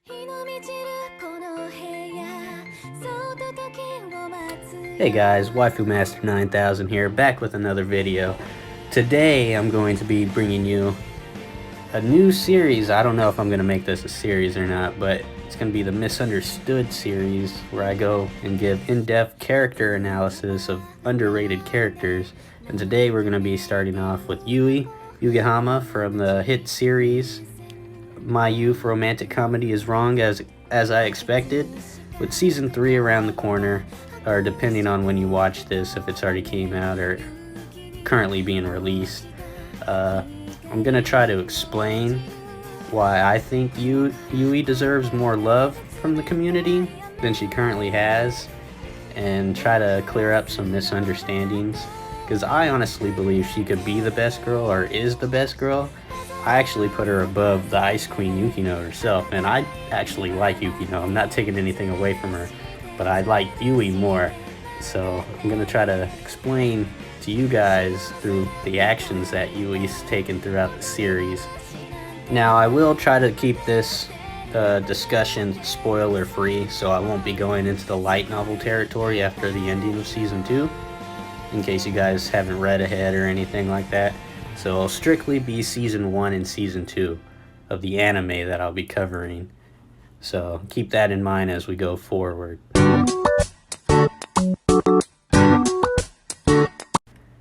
Hey guys, Waifu Master 9000 here, back with another video. Today I'm going to be bringing you a new series. I don't know if I'm going to make this a series or not, but it's going to be the Misunderstood series, where I go and give in-depth character analysis of underrated characters. And today we're going to be starting off with Yui Yuigahama from the hit series My Youth Romantic Comedy Is Wrong as I Expected, with season 3 around the corner, or depending on when you watch this, if it's already came out or currently being released. I'm gonna try to explain why I think Yui deserves more love from the community than she currently has, and try to clear up some misunderstandings, because I honestly believe she could be the best girl, or is the best girl. I actually put her above the Ice Queen Yukino herself, and I actually like Yukino. I'm not taking anything away from her, but I like Yui more. So I'm going to try to explain to you guys through the actions that Yui's taken throughout the series. Now, I will try to keep this discussion spoiler free, so I won't be going into the light novel territory after the ending of season 2, in case you guys haven't read ahead or anything like that. So it'll strictly be season 1 and season 2 of the anime that I'll be covering. So keep that in mind as we go forward.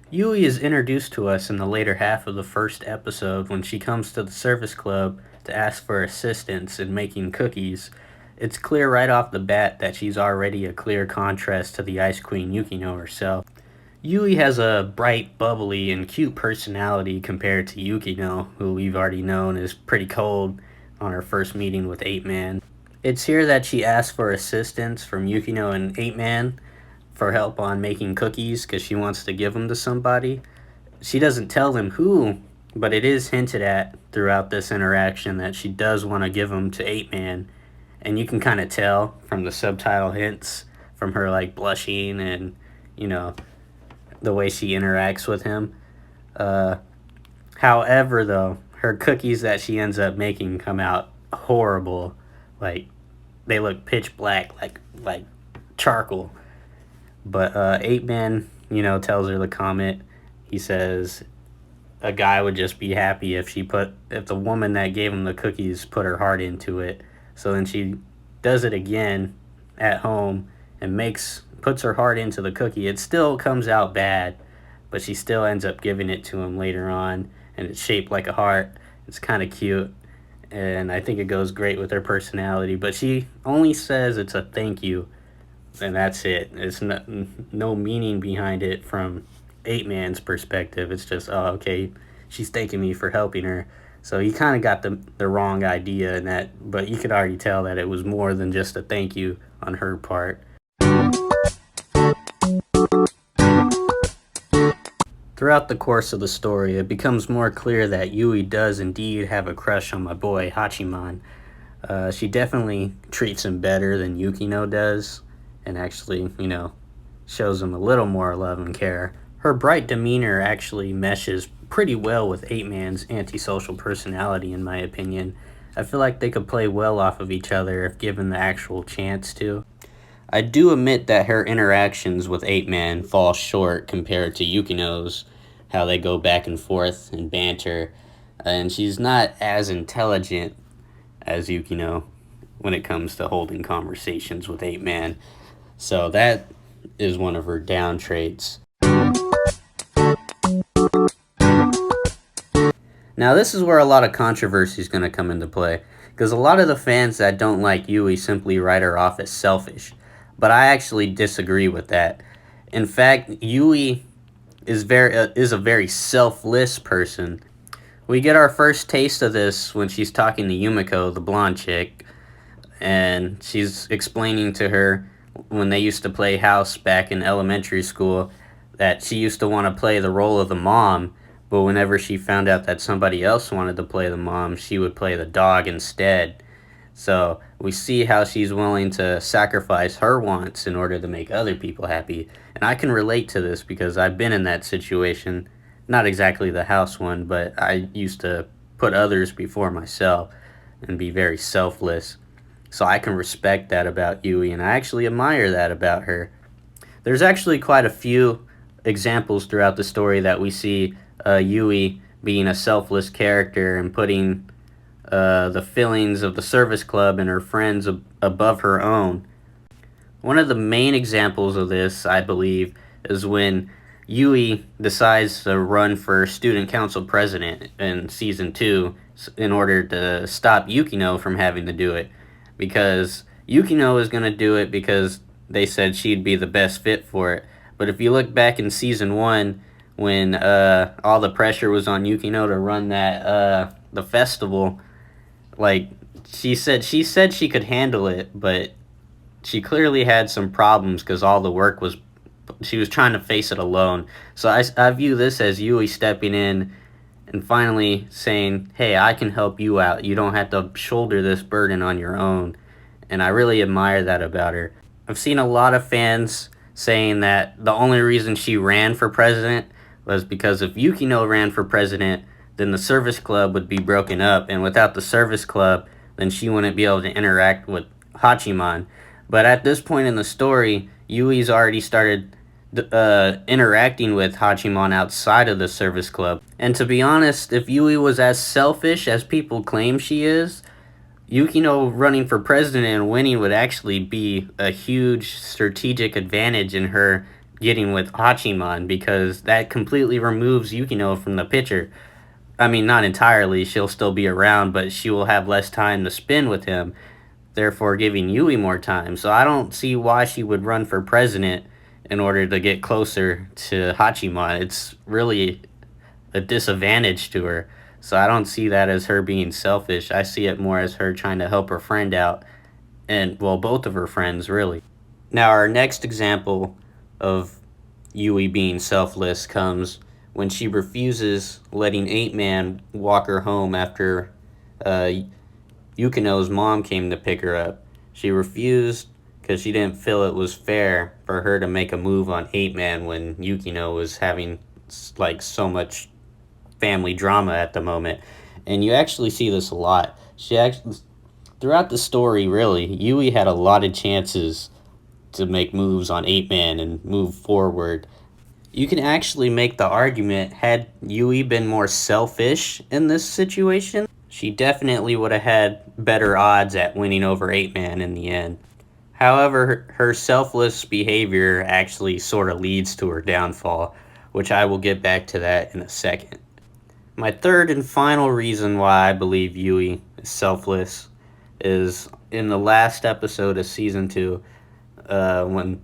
Yui is introduced to us in the later half of the first episode when she comes to the service club to ask for assistance in making cookies. It's clear right off the bat that she's already a clear contrast to the Ice Queen Yukino herself. Yui has a bright, bubbly, and cute personality compared to Yukino, who we've already known is pretty cold on her first meeting with 8-Man. It's here that she asks for assistance from Yukino and 8-Man for help on making cookies because she wants to give them to somebody. She doesn't tell them who, but it is hinted at throughout this interaction that she does want to give them to 8-Man, and you can kind of tell from the subtitle hints, from her like blushing and, you know, the way she interacts with him. However, though, her cookies that she ends up making come out horrible. Like, they look pitch black, like charcoal. But 8-Man, tells her the comment. He says a guy would just be happy if the woman that gave him the cookies put her heart into it. So then she does it again at home and puts her heart into the cookie. It still comes out bad, but she still ends up giving it to him later on, and it's shaped like a heart. It's kind of cute, and I think it goes great with her personality, but she only says it's a thank you, and that's it. It's no meaning behind it from 8-Man's perspective. It's just, oh, okay, she's thanking me for helping her. So he kind of got the wrong idea in that, but you could already tell that it was more than just a thank you on her part. Throughout the course of the story, it becomes more clear that Yui does indeed have a crush on my boy Hachiman. She definitely treats him better than Yukino does, and actually, shows him a little more love and care. Her bright demeanor actually meshes pretty well with 8-Man's antisocial personality, in my opinion. I feel like they could play well off of each other if given the actual chance to. I do admit that her interactions with 8-Man fall short compared to Yukino's, how they go back and forth and banter, and she's not as intelligent as Yukino when it comes to holding conversations with 8-Man, so that is one of her down traits. Now this is where a lot of controversy is going to come into play, because a lot of the fans that don't like Yui simply write her off as selfish. But I actually disagree with that. In fact, Yui is a very selfless person. We get our first taste of this when she's talking to Yumiko, the blonde chick, and she's explaining to her when they used to play house back in elementary school that she used to want to play the role of the mom, but whenever she found out that somebody else wanted to play the mom, she would play the dog instead. So we see how she's willing to sacrifice her wants in order to make other people happy. And I can relate to this because I've been in that situation. Not exactly the house one, but I used to put others before myself and be very selfless. So I can respect that about Yui, and I actually admire that about her. There's actually quite a few examples throughout the story that we see Yui being a selfless character and putting the feelings of the service club and her friends above her own. One of the main examples of this, I believe, is when Yui decides to run for student council president in season 2 in order to stop Yukino from having to do it. Because Yukino is going to do it because they said she'd be the best fit for it. But if you look back in season 1, when all the pressure was on Yukino to run that the festival, like she said she could handle it, but she clearly had some problems because all the work was, she was trying to face it alone. So I view this as Yui stepping in and finally saying, hey, I can help you out. You don't have to shoulder this burden on your own. And I really admire that about her. I've seen a lot of fans saying that the only reason she ran for president was because if Yukino ran for president, then the service club would be broken up. And without the service club, then she wouldn't be able to interact with Hachiman. But at this point in the story, Yui's already started interacting with Hachiman outside of the service club. And to be honest, if Yui was as selfish as people claim she is, Yukino running for president and winning would actually be a huge strategic advantage in her getting with Hachiman, because that completely removes Yukino from the picture. I mean, not entirely, she'll still be around, but she will have less time to spend with him, therefore giving Yui more time. So I don't see why she would run for president in order to get closer to Hachiman. It's really a disadvantage to her. So I don't see that as her being selfish. I see it more as her trying to help her friend out, and, well, both of her friends, really. Now, our next example of Yui being selfless comes when she refuses letting 8-Man walk her home after Yukino's mom came to pick her up. She refused because she didn't feel it was fair for her to make a move on 8-Man when Yukino was having like so much family drama at the moment. And you actually see this a lot. She actually, throughout the story, really, Yui had a lot of chances to make moves on 8-Man and move forward. You can actually make the argument, had Yui been more selfish in this situation, she definitely would have had better odds at winning over 8-Man in the end. However, her selfless behavior actually sort of leads to her downfall, which I will get back to that in a second. My third and final reason why I believe Yui is selfless is in the last episode of season 2, when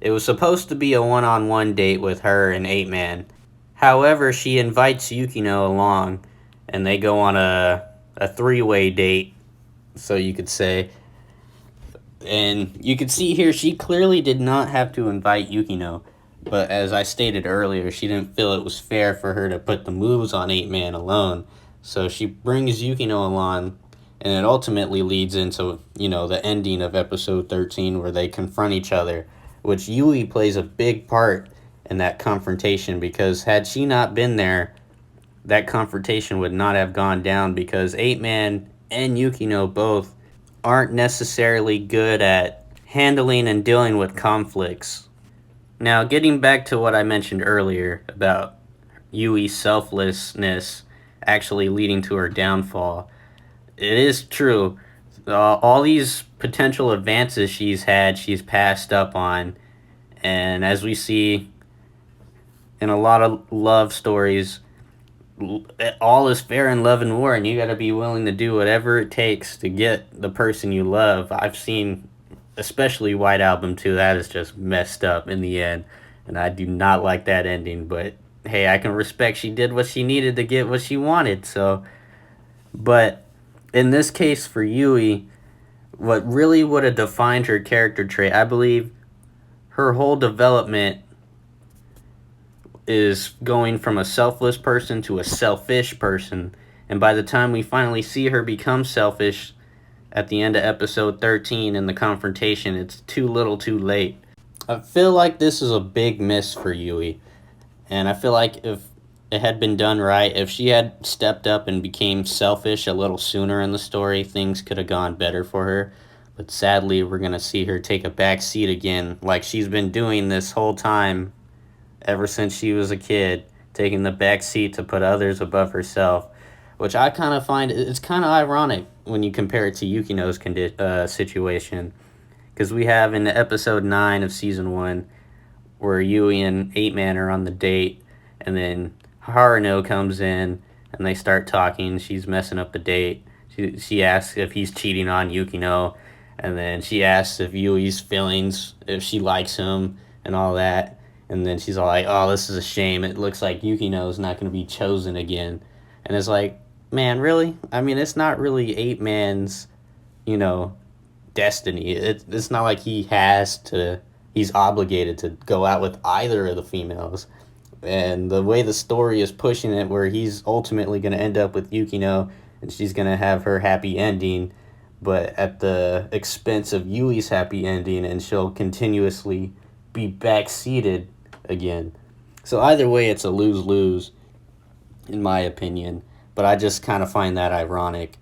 it was supposed to be a one-on-one date with her and 8-Man. However, she invites Yukino along, and they go on a three-way date, so you could say. And you can see here, she clearly did not have to invite Yukino. But as I stated earlier, she didn't feel it was fair for her to put the moves on 8-Man alone. So she brings Yukino along, and it ultimately leads into, the ending of episode 13 where they confront each other, which Yui plays a big part in that confrontation, because had she not been there, that confrontation would not have gone down, because 8-Man and Yukino both aren't necessarily good at handling and dealing with conflicts. Now, getting back to what I mentioned earlier about Yui's selflessness actually leading to her downfall, it is true. All these potential advances she's had, she's passed up on. And as we see in a lot of love stories, all is fair in love and war, and you got to be willing to do whatever it takes to get the person you love. I've seen, especially White Album 2, that is just messed up in the end, and I do not like that ending. But hey, I can respect she did what she needed to get what she wanted. So, but in this case for Yui, what really would have defined her character trait, I believe, her whole development is going from a selfless person to a selfish person. And by the time we finally see her become selfish at the end of episode 13 in the confrontation, it's too little too late. I feel like this is a big miss for Yui. And I feel like if it had been done right, if she had stepped up and became selfish a little sooner in the story, things could have gone better for her. But sadly, we're going to see her take a back seat again, like she's been doing this whole time, ever since she was a kid, taking the back seat to put others above herself, which I kind of find it's kind of ironic when you compare it to Yukino's situation. Because we have in episode 9 of season 1, where Yui and 8-Man are on the date, and then Haruno comes in, and they start talking. She's messing up the date. She asks if he's cheating on Yukino, and then she asks if Yui's feelings, if she likes him, and all that. And then she's all like, oh, this is a shame. It looks like Yukino's not going to be chosen again. And it's like, man, really? I mean, it's not really 8-Man's, you know, destiny. It's not like he's obligated to go out with either of the females. And the way the story is pushing it, where he's ultimately going to end up with Yukino, and she's going to have her happy ending, but at the expense of Yui's happy ending, and she'll continuously be backseated again. So either way, it's a lose-lose, in my opinion. But I just kind of find that ironic.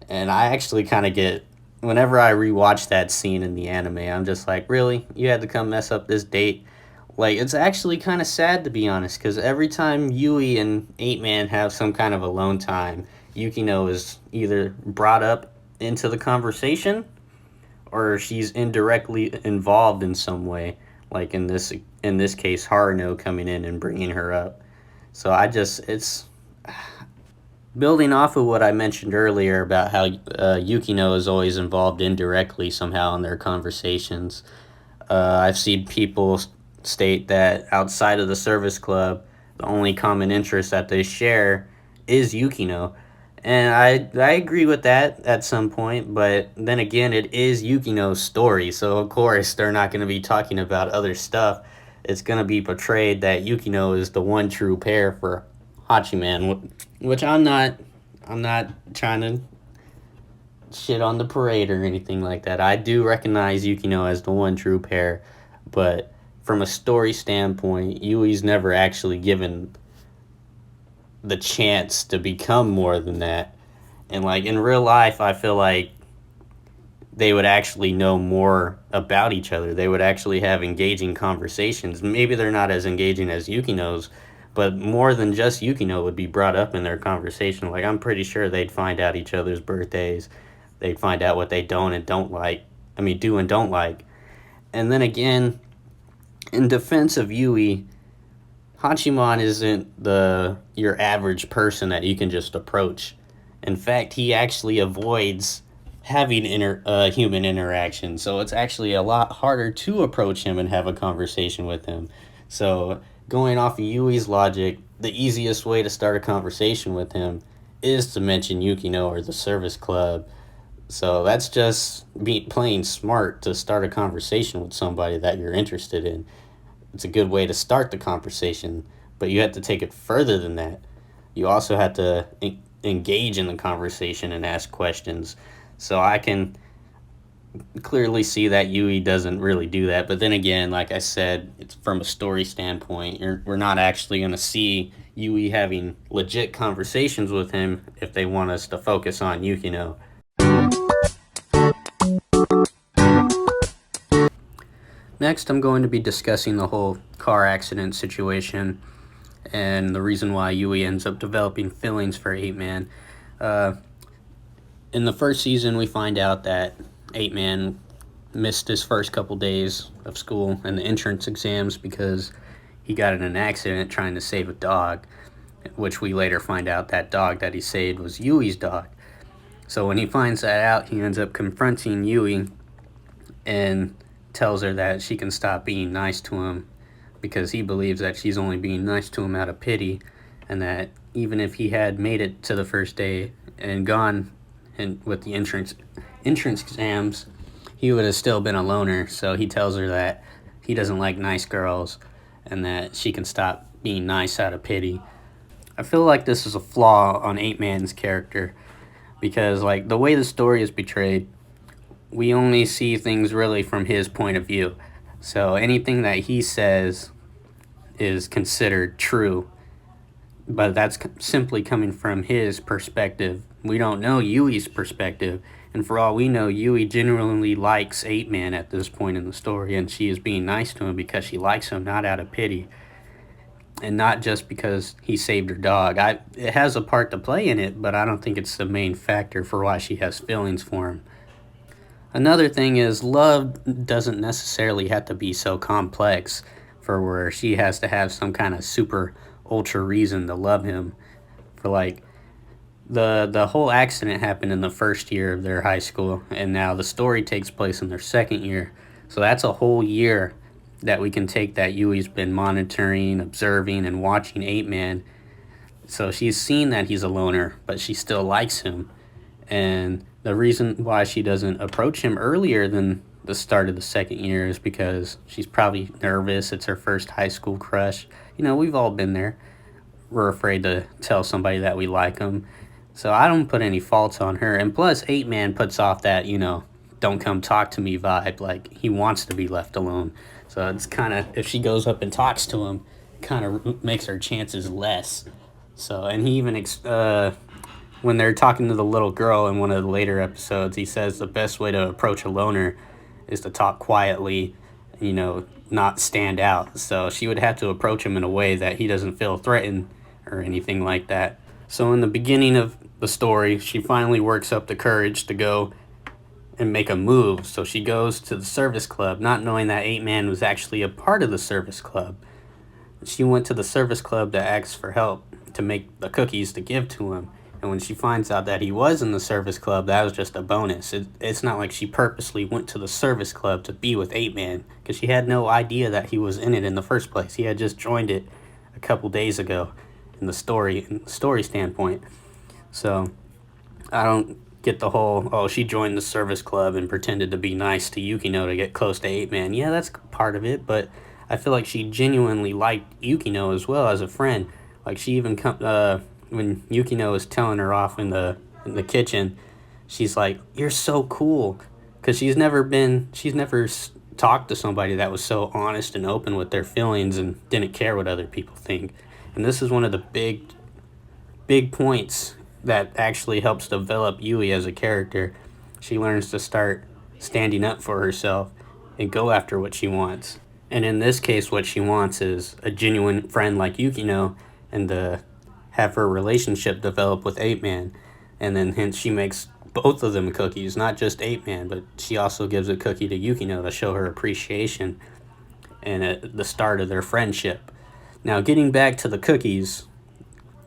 And I actually kind of get, whenever I rewatch that scene in the anime, I'm just like, really? You had to come mess up this date? Like, it's actually kind of sad, to be honest, because every time Yui and 8-Man have some kind of alone time, Yukino is either brought up into the conversation, or she's indirectly involved in some way, like in this case, Haruno coming in and bringing her up. So it's building off of what I mentioned earlier about how Yukino is always involved indirectly somehow in their conversations. I've seen people state that outside of the service club, the only common interest that they share is Yukino. And I agree with that at some point, but then again, it is Yukino's story, so of course they're not going to be talking about other stuff. It's going to be portrayed that Yukino is the one true pair for Hachiman, which I'm not trying to shit on the parade or anything like that. I do recognize Yukino as the one true pair, but from a story standpoint, Yui's never actually given the chance to become more than that. And like in real life, I feel like they would actually know more about each other. They would actually have engaging conversations. Maybe they're not as engaging as Yukino's, but more than just Yukino would be brought up in their conversation. Like, I'm pretty sure they'd find out each other's birthdays. They'd find out what they don't and don't like. I mean, do and don't like. And then again, in defense of Yui, Hachiman isn't your average person that you can just approach. In fact, he actually avoids having human interaction, so it's actually a lot harder to approach him and have a conversation with him. So, going off of Yui's logic, the easiest way to start a conversation with him is to mention Yukino or the service club. So that's just playing smart to start a conversation with somebody that you're interested in. It's a good way to start the conversation, but you have to take it further than that. You also have to engage in the conversation and ask questions. So I can clearly see that Yui doesn't really do that. But then again, like I said, it's from a story standpoint. We're not actually going to see Yui having legit conversations with him if they want us to focus on Yukino. Next, I'm going to be discussing the whole car accident situation and the reason why Yui ends up developing feelings for 8-Man. In the first season, we find out that 8-Man missed his first couple days of school and the entrance exams because he got in an accident trying to save a dog, which we later find out that dog that he saved was Yui's dog. So when he finds that out, he ends up confronting Yui and tells her that she can stop being nice to him because he believes that she's only being nice to him out of pity, and that even if he had made it to the first day and gone and with the entrance exams, he would have still been a loner. So he tells her that he doesn't like nice girls and that she can stop being nice out of pity. I feel like this is a flaw on 8-Man's character because, like, the way the story is portrayed, we only see things really from his point of view. So anything that he says is considered true. but that's simply coming from his perspective. We don't know Yui's perspective, and for all we know, Yui genuinely likes 8-Man at this point in the story, and she is being nice to him because she likes him, not out of pity, and not just because he saved her dog. It has a part to play in it, but I don't think it's the main factor for why she has feelings for him. Another thing is, love doesn't necessarily have to be so complex for where she has to have some kind of super ultra reason to love him. For like, the whole accident happened in the first year of their high school, and now the story takes place in their second year. So that's a whole year that we can take that Yui's been monitoring, observing, and watching 8-Man. So she's seen that he's a loner, but she still likes him. And the reason why she doesn't approach him earlier than the start of the second year is because she's probably nervous. It's her first high school crush. You know, we've all been there. We're afraid to tell somebody that we like them. So I don't put any faults on her. And plus, 8-Man puts off that, don't come talk to me vibe. Like, he wants to be left alone. So it's kind of, if she goes up and talks to him, kind of makes her chances less. So, and he even, when they're talking to the little girl in one of the later episodes, he says the best way to approach a loner is to talk quietly, not stand out. So she would have to approach him in a way that he doesn't feel threatened or anything like that. So in the beginning of the story, she finally works up the courage to go and make a move. So she goes to the service club, not knowing that 8-Man was actually a part of the service club. She went to the service club to ask for help to make the cookies to give to him. And when she finds out that he was in the service club, that was just a bonus. It's not like she purposely went to the service club to be with 8-Man, because she had no idea that he was in it in the first place. He had just joined it a couple days ago in the story standpoint. So I don't get the whole, she joined the service club and pretended to be nice to Yukino to get close to 8-Man. Yeah, that's part of it, but I feel like she genuinely liked Yukino as well as a friend. Like, she even when Yukino is telling her off in the kitchen, she's like, "You're so cool," because she's never talked to somebody that was so honest and open with their feelings and didn't care what other people think. And this is one of the big points that actually helps develop Yui as a character. She learns to start standing up for herself and go after what she wants. And in this case, what she wants is a genuine friend like Yukino, and to have her relationship develop with 8-Man. And then hence she makes both of them cookies, not just 8-Man, but she also gives a cookie to Yukino to show her appreciation and at the start of their friendship. Now, getting back to the cookies,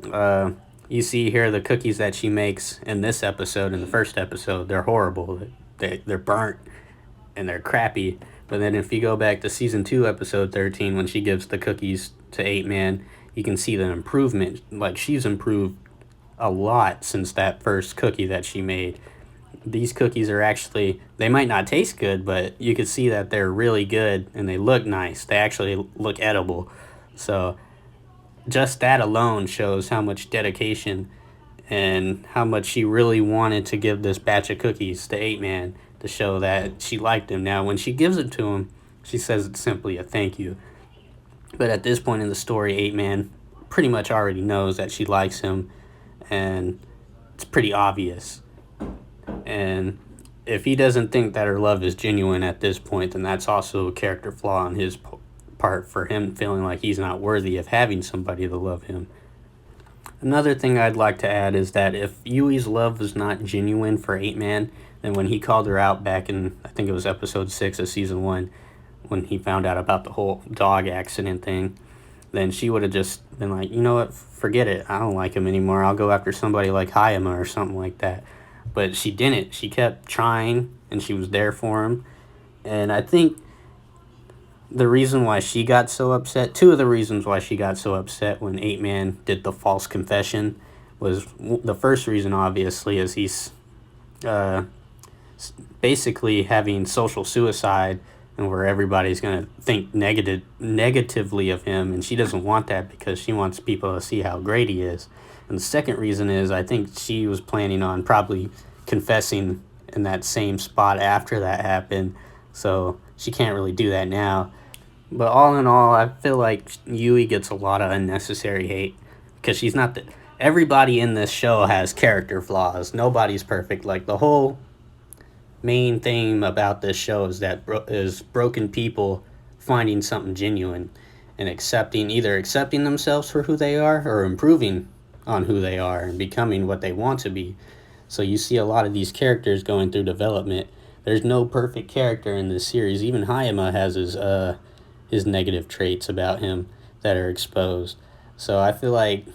you see here the cookies that she makes in this episode, in the first episode, they're horrible. They're burnt and they're crappy. But then if you go back to season 2, episode 13, when she gives the cookies to 8-Man, you can see the improvement. Like, she's improved a lot since that first cookie that she made. These cookies are actually, they might not taste good, but you can see that they're really good and they look nice. They actually look edible. So just that alone shows how much dedication and how much she really wanted to give this batch of cookies to 8-Man to show that she liked him. Now, when she gives it to him, she says it's simply a thank you. But at this point in the story, 8-Man pretty much already knows that she likes him, and it's pretty obvious. And if he doesn't think that her love is genuine at this point, then that's also a character flaw on his part, for him feeling like he's not worthy of having somebody to love him. Another thing I'd like to add is that if Yui's love was not genuine for 8-Man, then when he called her out back in, I think it was episode 6 of season 1, when he found out about the whole dog accident thing, then she would have just been like, you know what, forget it. I don't like him anymore. I'll go after somebody like Hayama or something like that. But she didn't. She kept trying, and she was there for him. And I think the reason why she got so upset, two of the reasons why she got so upset when 8-Man did the false confession, was the first reason, obviously, is he's basically having social suicide, and where everybody's going to think negatively of him, and she doesn't want that because she wants people to see how great he is. And the second reason is, I think she was planning on probably confessing in that same spot after that happened, so she can't really do that now. But all in all, I feel like Yui gets a lot of unnecessary hate because she's not the... Everybody in this show has character flaws. Nobody's perfect. Like, the whole main theme about this show is that is broken people finding something genuine and either accepting themselves for who they are or improving on who they are and becoming what they want to be. So you see a lot of these characters going through development. There's no perfect character in this series. Even Hayama has his negative traits about him that are exposed. So I feel like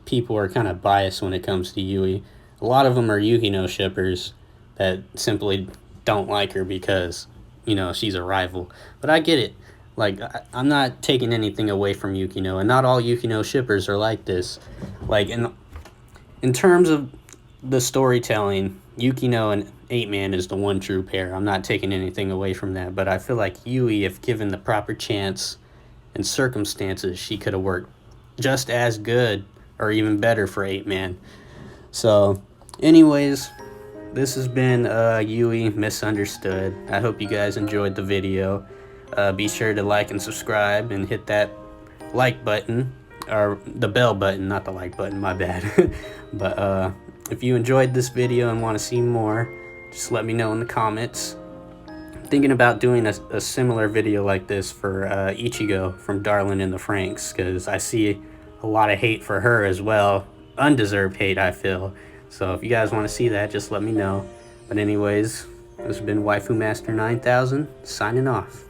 people are kind of biased when it comes to Yui. A lot of them are Yukino shippers that simply don't like her because, you know, she's a rival. But I get it. Like, I'm not taking anything away from Yukino, and not all Yukino shippers are like this. Like, in terms of the storytelling, Yukino and 8-Man is the one true pair. I'm not taking anything away from that, but I feel like Yui, if given the proper chance and circumstances, she could have worked just as good or even better for 8-Man. So, anyways, this has been Yui Misunderstood. I hope you guys enjoyed the video. Be sure to like and subscribe and hit that like button, or the bell button, not the like button, my bad. But if you enjoyed this video and want to see more, just let me know in the comments. I'm thinking about doing a similar video like this for Ichigo from Darling in the Franxx, because I see a lot of hate for her as well. Undeserved hate, I feel. So if you guys want to see that, just let me know. But anyways, this has been Waifu Master 9000, signing off.